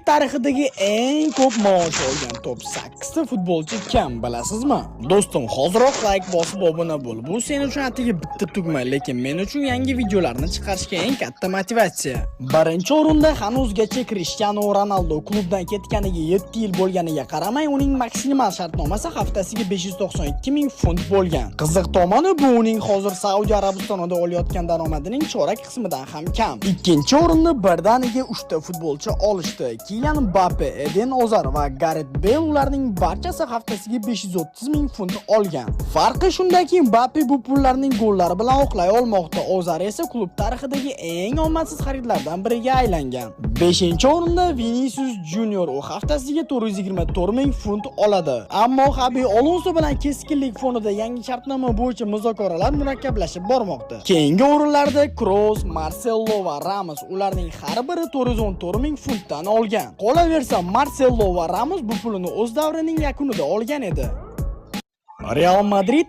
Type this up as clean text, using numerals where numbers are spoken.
tarixidagi eng ko'p maosh olgan top 8 ta futbolchi kim bilasizmi? Do'stim, hoziroq like bosib obuna bo'l. Bu sen uchun atigi bitta tugma, lekin men uchun yangi videolarni chiqarishga eng katta motivatsiya. Birinchi o'rinda hanuzgacha Cristiano Ronaldo klubdan ketganiga 7 yil bo'lganiga qaramay, uning maksimal shartnomasi haftasiga 592 ming funt bo'lgan. Qiziq tomoni bu uning hozir Saudiya Arabistonida olayotgan daromadining chorak qismidan ham kam. Ikkinchi o'rinni birdaniga 3 ta futbolchi olishdi. Kylian Mbappe, Eden Hazard va Gareth Bale ularning barchasi haftasiga 530 ming funt olgan. Farqi shundaki, Mbappe bu pullarning gollari bilan oqlay olmoqda. Hazard esa klub tarixidagi eng omadsiz xaridlardan biriga aylangan. 5-o'rinda Vinicius Junior u haftasiga 424 ming funt oladi. Ammo Xabi Alonso bilan keskinlik fonida yangi shartnoma bo'yicha muzokaralar murakkablashib bormoqda. Keyingi o'rinlarda Kroos, Marcelo va Ramos ularning har biri 414 ming funtdan olgan. Qolaversa, Marcelo va Ramos bu pulni o'z davrining yakunida olgan edi. Real Madrid